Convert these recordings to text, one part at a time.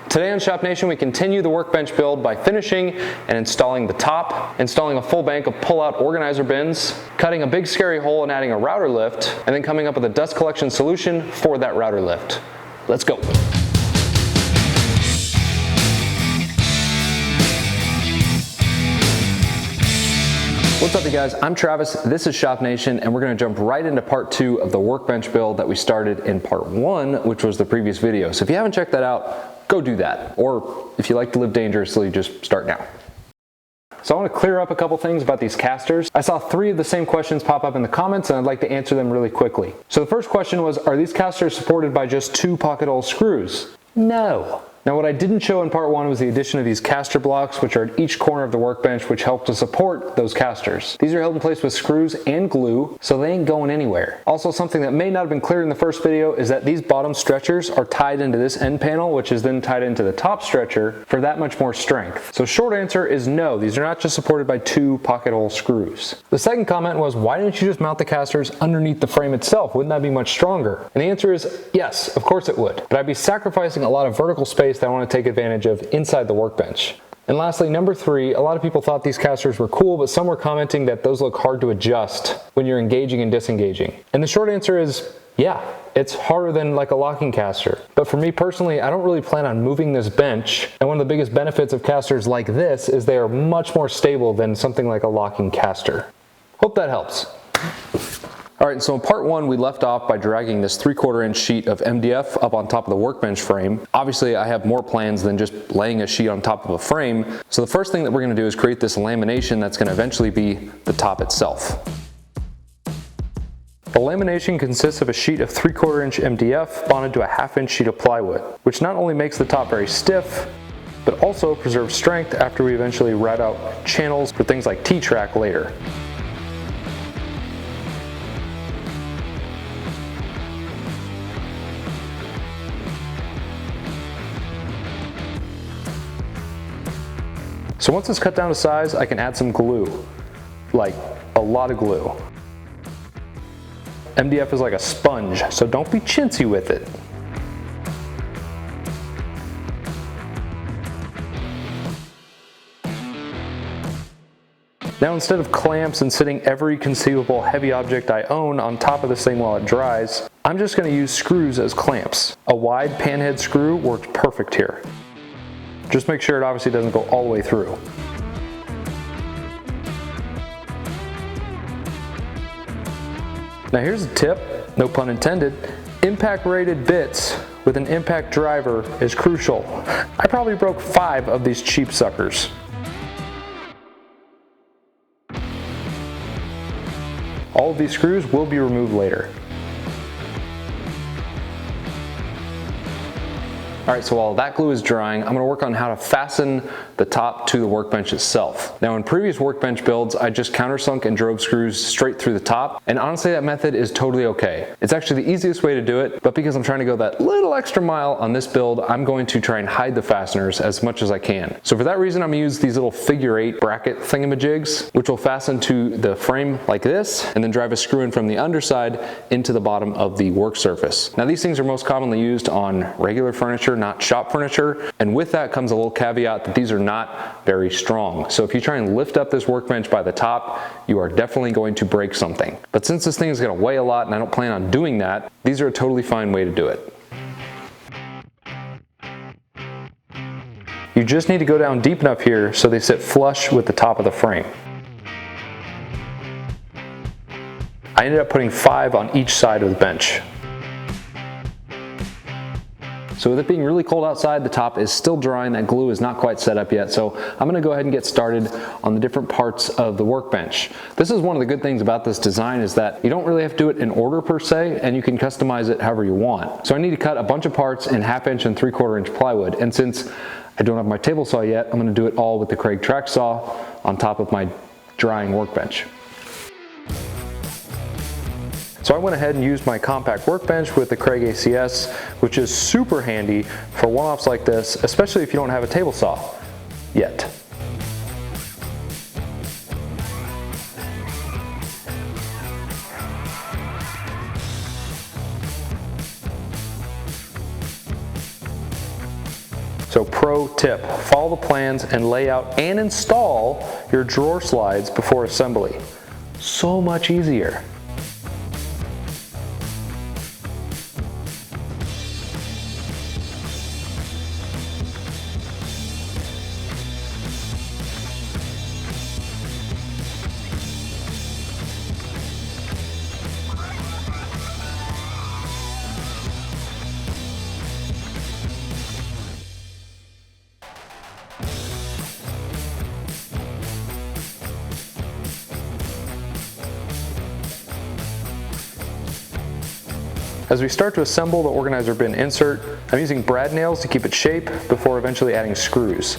Today on Shop Nation, we continue the workbench build by finishing and installing the top, installing a full bank of pull-out organizer bins, cutting a big scary hole and adding a router lift, and then coming up with a dust collection solution for that router lift. Let's go. What's up you guys, I'm Travis, this is Shop Nation, and we're going to jump right into part 2 of the workbench build that we started in part 1, which was the previous video. So if you haven't checked that out, go do that. Or if you like to live dangerously, just start now. So I want to clear up a couple things about these casters. I saw 3 of the same questions pop up in the comments and I'd like to answer them really quickly. So the first question was, are these casters supported by just 2 pocket hole screws? No. Now what I didn't show in part 1 was the addition of these caster blocks, which are at each corner of the workbench, which help to support those casters. These are held in place with screws and glue, so they ain't going anywhere. Also, something that may not have been clear in the first video is that these bottom stretchers are tied into this end panel, which is then tied into the top stretcher for that much more strength. So short answer is no, these are not just supported by 2 pocket hole screws. The second comment was, why didn't you just mount the casters underneath the frame itself? Wouldn't that be much stronger? And the answer is yes, of course it would. But I'd be sacrificing a lot of vertical space that I want to take advantage of inside the workbench. And lastly, number 3, a lot of people thought these casters were cool, but some were commenting that those look hard to adjust when you're engaging and disengaging. And the short answer is, yeah, it's harder than like a locking caster. But for me personally, I don't really plan on moving this bench. And one of the biggest benefits of casters like this is they are much more stable than something like a locking caster. Hope that helps. Alright, so in part 1 we left off by dragging this 3/4 inch sheet of MDF up on top of the workbench frame. Obviously I have more plans than just laying a sheet on top of a frame, so the first thing that we're going to do is create this lamination that's going to eventually be the top itself. The lamination consists of a sheet of 3/4 inch MDF bonded to a 1/2 inch sheet of plywood, which not only makes the top very stiff, but also preserves strength after we eventually route out channels for things like T-track later. So once it's cut down to size, I can add some glue, like a lot of glue. MDF is like a sponge, so don't be chintzy with it. Now instead of clamps and sitting every conceivable heavy object I own on top of this thing while it dries, I'm just going to use screws as clamps. A wide panhead screw works perfect here. Just make sure it obviously doesn't go all the way through. Now here's a tip, no pun intended. Impact rated bits with an impact driver is crucial. I probably broke 5 of these cheap suckers. All of these screws will be removed later. Alright, so while that glue is drying, I'm going to work on how to fasten the top to the workbench itself. Now in previous workbench builds, I just countersunk and drove screws straight through the top, and honestly that method is totally okay. It's actually the easiest way to do it, but because I'm trying to go that little extra mile on this build, I'm going to try and hide the fasteners as much as I can. So for that reason, I'm going to use these little figure 8 bracket thingamajigs, which will fasten to the frame like this, and then drive a screw in from the underside into the bottom of the work surface. Now these things are most commonly used on regular furniture, not shop furniture, and with that comes a little caveat that these are not very strong. So if you try and lift up this workbench by the top, you are definitely going to break something. But since this thing is going to weigh a lot and I don't plan on doing that, these are a totally fine way to do it. You just need to go down deep enough here so they sit flush with the top of the frame. I ended up putting 5 on each side of the bench. So with it being really cold outside, the top is still drying, that glue is not quite set up yet, so I'm going to go ahead and get started on the different parts of the workbench. This is one of the good things about this design is that you don't really have to do it in order per se, and you can customize it however you want. So I need to cut a bunch of parts in 1/2 inch and 3/4 inch plywood, and since I don't have my table saw yet, I'm going to do it all with the Kreg track saw on top of my drying workbench. So I went ahead and used my compact workbench with the Kreg ACS, which is super handy for one-offs like this, especially if you don't have a table saw yet. So pro tip, follow the plans and lay out and install your drawer slides before assembly. So much easier. As we start to assemble the organizer bin insert, I'm using brad nails to keep it shape before eventually adding screws.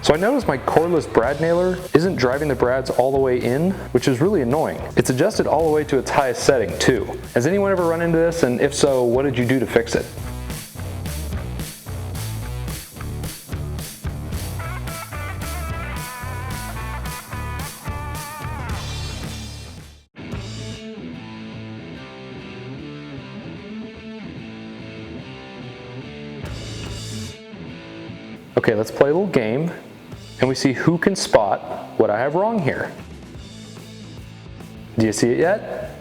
So I noticed my cordless brad nailer isn't driving the brads all the way in, which is really annoying. It's adjusted all the way to its highest setting too. Has anyone ever run into this, and if so, what did you do to fix it? Okay, let's play a little game, and we see who can spot what I have wrong here. Do you see it yet?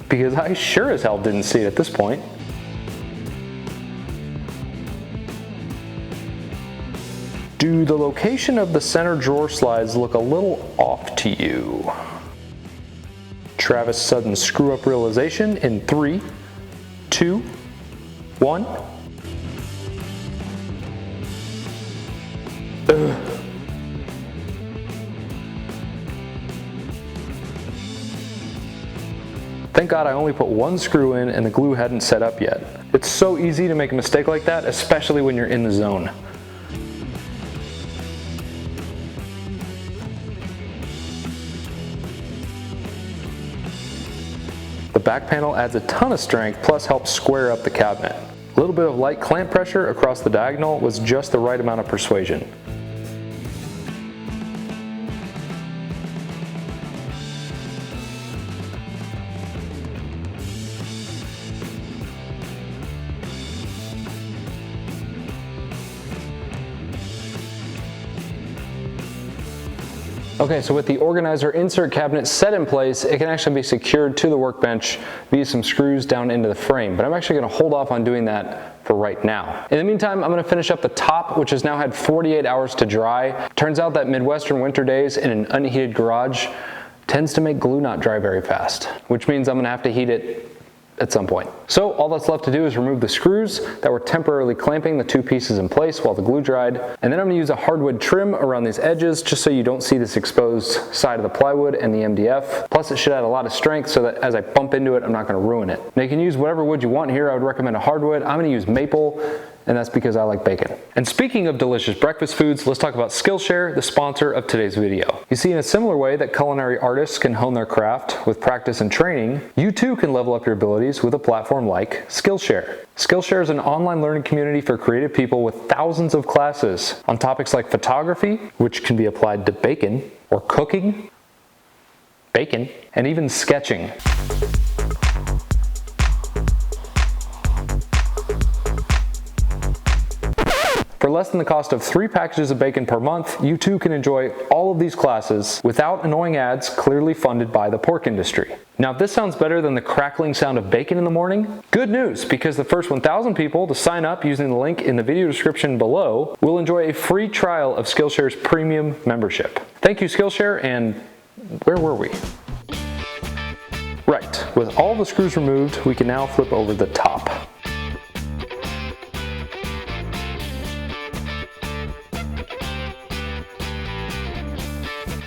Because I sure as hell didn't see it at this point. Do the location of the center drawer slides look a little off to you? Travis' sudden screw-up realization in 3, 2, 1. Thank God I only put one screw in and the glue hadn't set up yet. It's so easy to make a mistake like that, especially when you're in the zone. The back panel adds a ton of strength, plus helps square up the cabinet. A little bit of light clamp pressure across the diagonal was just the right amount of persuasion. Okay, so with the organizer insert cabinet set in place, it can actually be secured to the workbench via some screws down into the frame, but I'm actually going to hold off on doing that for right now. In the meantime, I'm going to finish up the top, which has now had 48 hours to dry. Turns out that Midwestern winter days in an unheated garage tends to make glue not dry very fast, which means I'm going to have to heat it at some point. So all that's left to do is remove the screws that were temporarily clamping the two pieces in place while the glue dried, and then I'm going to use a hardwood trim around these edges just so you don't see this exposed side of the plywood and the MDF. Plus it should add a lot of strength so that as I bump into it, I'm not going to ruin it. Now you can use whatever wood you want here. I would recommend a hardwood. I'm going to use maple, and that's because I like bacon. And speaking of delicious breakfast foods, let's talk about Skillshare, the sponsor of today's video. You see, in a similar way that culinary artists can hone their craft with practice and training, you too can level up your abilities with a platform like Skillshare. Skillshare is an online learning community for creative people with thousands of classes on topics like photography, which can be applied to bacon, or cooking, bacon, and even sketching. For less than the cost of 3 packages of bacon per month, you too can enjoy all of these classes without annoying ads clearly funded by the pork industry. Now, if this sounds better than the crackling sound of bacon in the morning, good news, because the first 1,000 people to sign up using the link in the video description below will enjoy a free trial of Skillshare's premium membership. Thank you, Skillshare, and where were we? Right, with all the screws removed, we can now flip over the top.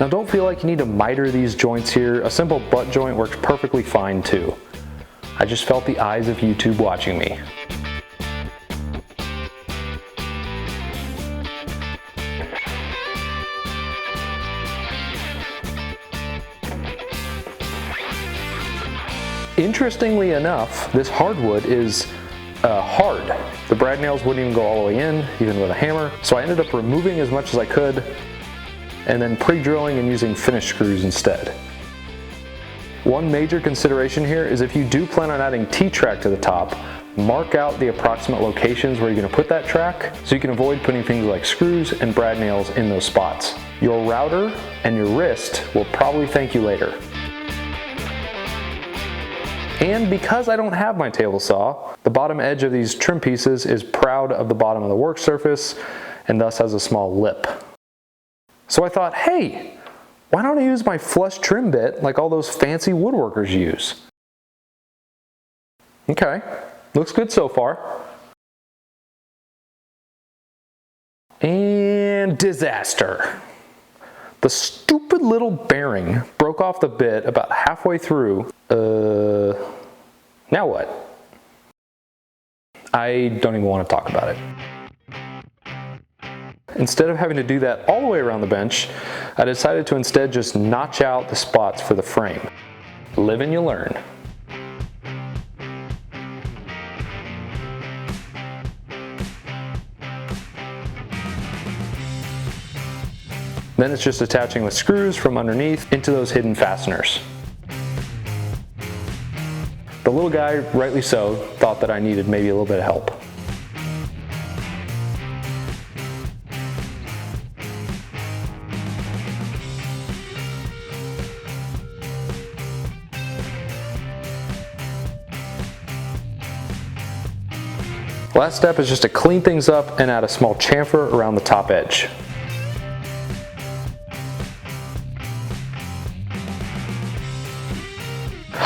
Now don't feel like you need to miter these joints here. A simple butt joint works perfectly fine too. I just felt the eyes of YouTube watching me. Interestingly enough, this hardwood is hard. The brad nails wouldn't even go all the way in, even with a hammer. So I ended up removing as much as I could, and then pre-drilling and using finish screws instead. One major consideration here is if you do plan on adding T-track to the top, mark out the approximate locations where you're going to put that track so you can avoid putting things like screws and brad nails in those spots. Your router and your wrist will probably thank you later. And because I don't have my table saw, the bottom edge of these trim pieces is proud of the bottom of the work surface and thus has a small lip. So I thought, hey, why don't I use my flush trim bit like all those fancy woodworkers use? Okay, looks good so far. And disaster. The stupid little bearing broke off the bit about halfway through. Now what? I don't even want to talk about it. Instead of having to do that all the way around the bench, I decided to instead just notch out the spots for the frame. Live and you learn. Then it's just attaching the screws from underneath into those hidden fasteners. The little guy, rightly so, thought that I needed maybe a little bit of help. Last step is just to clean things up and add a small chamfer around the top edge.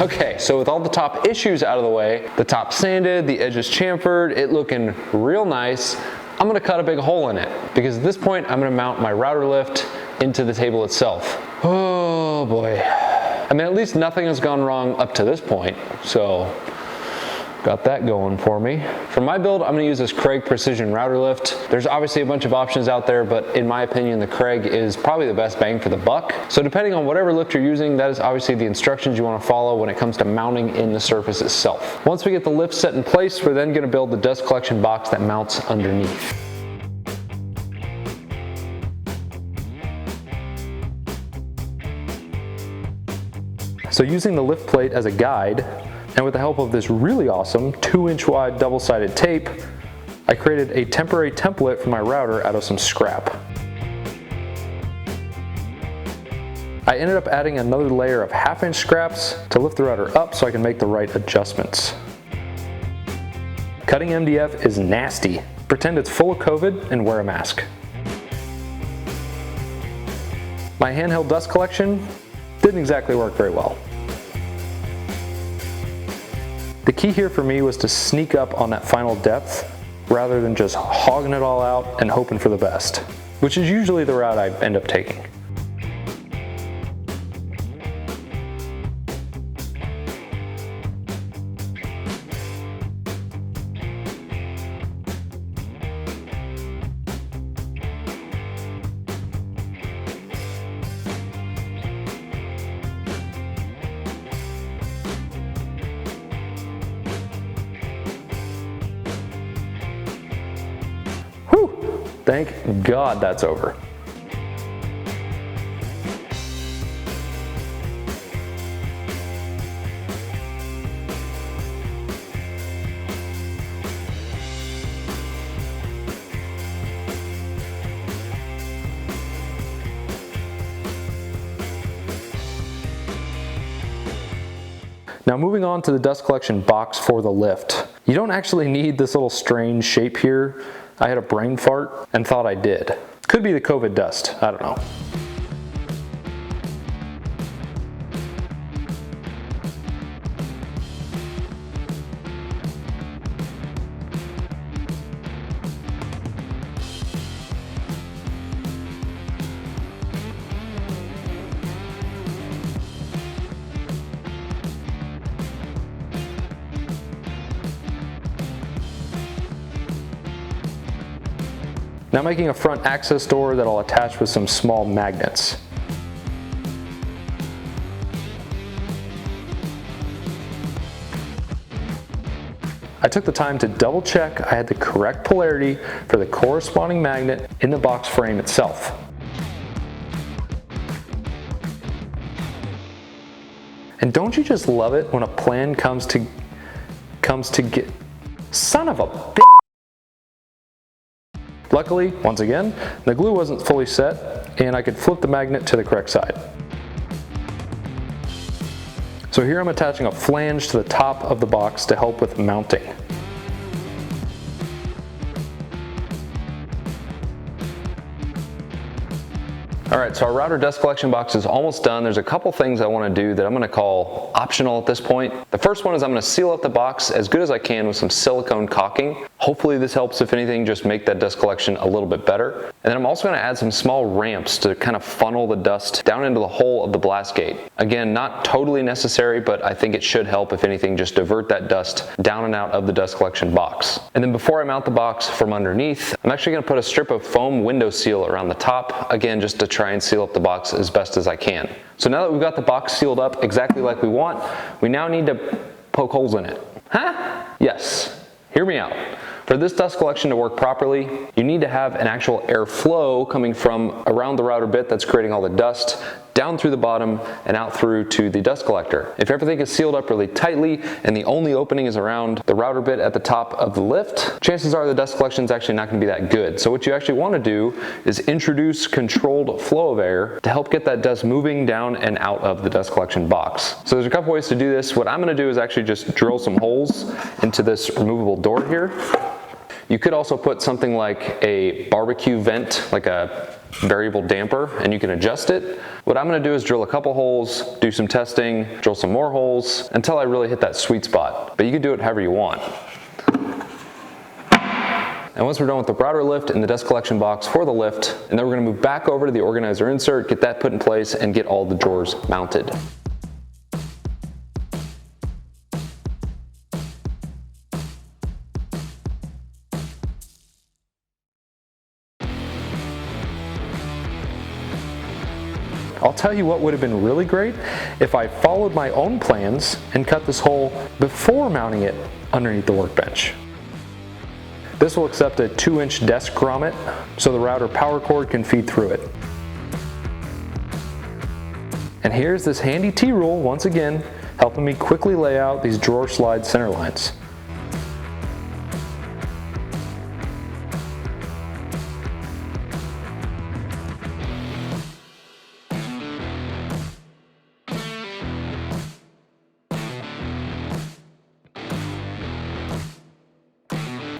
Okay, so with all the top issues out of the way, the top sanded, the edges chamfered, it looking real nice, I'm gonna cut a big hole in it because at this point I'm gonna mount my router lift into the table itself. Oh boy. I mean, at least nothing has gone wrong up to this point, so got that going for me. For my build, I'm gonna use this Kreg Precision Router Lift. There's obviously a bunch of options out there, but in my opinion, the Kreg is probably the best bang for the buck. So depending on whatever lift you're using, that is obviously the instructions you wanna follow when it comes to mounting in the surface itself. Once we get the lift set in place, we're then gonna build the dust collection box that mounts underneath. So using the lift plate as a guide, and with the help of this really awesome 2-inch wide double-sided tape, I created a temporary template for my router out of some scrap. I ended up adding another layer of 1/2-inch scraps to lift the router up so I can make the right adjustments. Cutting MDF is nasty. Pretend it's full of COVID and wear a mask. My handheld dust collection didn't exactly work very well. The key here for me was to sneak up on that final depth rather than just hogging it all out and hoping for the best, which is usually the route I end up taking. Thank God that's over. Now moving on to the dust collection box for the lift. You don't actually need this little strange shape here. I had a brain fart and thought I did. Could be the COVID dust, I don't know. Now making a front access door that I'll attach with some small magnets. I took the time to double check I had the correct polarity for the corresponding magnet in the box frame itself. And don't you just love it when a plan comes to get Son of a bitch. Luckily, once again, the glue wasn't fully set and I could flip the magnet to the correct side. So here I'm attaching a flange to the top of the box to help with mounting. Alright, so our router dust collection box is almost done. There's a couple things I want to do that I'm going to call optional at this point. The first one is I'm going to seal up the box as good as I can with some silicone caulking. Hopefully this helps, if anything, just make that dust collection a little bit better. And then I'm also going to add some small ramps to kind of funnel the dust down into the hole of the blast gate. Again, not totally necessary, but I think it should help, if anything, just divert that dust down and out of the dust collection box. And then before I mount the box from underneath, I'm actually going to put a strip of foam window seal around the top, again, just to try and seal up the box as best as I can. So now that we've got the box sealed up exactly like we want, we now need to poke holes in it. Huh? Yes. Hear me out. For this dust collection to work properly, you need to have an actual airflow coming from around the router bit that's creating all the dust, down through the bottom and out through to the dust collector. If everything is sealed up really tightly and the only opening is around the router bit at the top of the lift, chances are the dust collection is actually not going to be that good. So what you actually want to do is introduce controlled flow of air to help get that dust moving down and out of the dust collection box. So there's a couple ways to do this. What I'm going to do is actually just drill some holes into this removable door here. You could also put something like a barbecue vent, like a variable damper, and you can adjust it. What I'm going to do is drill a couple holes, do some testing, drill some more holes until I really hit that sweet spot. But you can do it however you want. And once we're done with the router lift and the dust collection box for the lift, and then we're going to move back over to the organizer insert, get that put in place, and get all the drawers mounted. I'll tell you what would have been really great if I followed my own plans and cut this hole before mounting it underneath the workbench. This will accept a 2-inch desk grommet so the router power cord can feed through it. And here's this handy T-rule once again helping me quickly lay out these drawer slide center lines.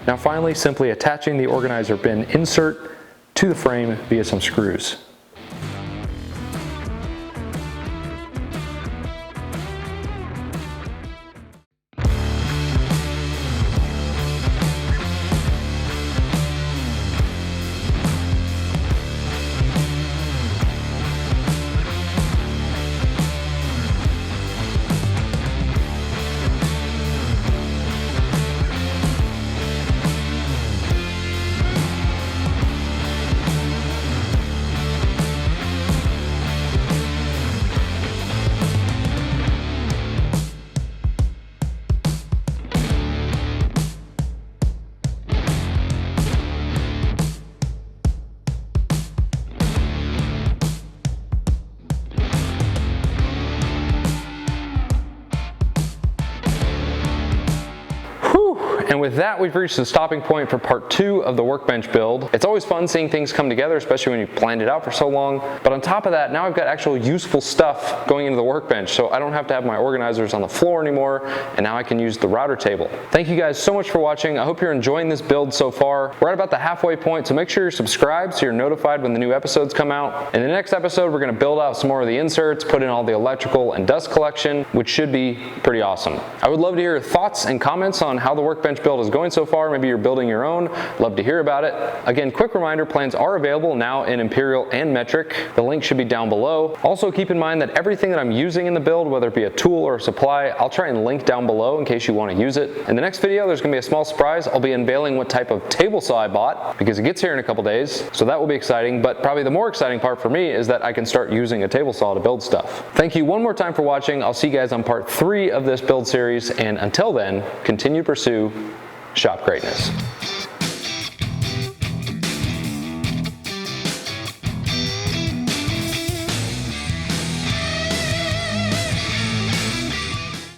Now finally, simply attaching the organizer bin insert to the frame via some screws. And with that, we've reached the stopping point for part 2 of the workbench build. It's always fun seeing things come together, especially when you've planned it out for so long. But on top of that, now I've got actual useful stuff going into the workbench, so I don't have to have my organizers on the floor anymore, and now I can use the router table. Thank you guys so much for watching. I hope you're enjoying this build so far. We're at about the halfway point, so make sure you're subscribed so you're notified when the new episodes come out. In the next episode, we're going to build out some more of the inserts, put in all the electrical and dust collection, which should be pretty awesome. I would love to hear your thoughts and comments on how the workbench build is going so far. Maybe you're building your own. Love to hear about it. Again, quick reminder, plans are available now in Imperial and Metric. The link should be down below. Also keep in mind that everything that I'm using in the build, whether it be a tool or a supply, I'll try and link down below in case you want to use it. In the next video, there's going to be a small surprise. I'll be unveiling what type of table saw I bought because it gets here in a couple days, so that will be exciting. But probably the more exciting part for me is that I can start using a table saw to build stuff. Thank you one more time for watching. I'll see you guys on part 3 of this build series, and until then, continue to pursue shop greatness.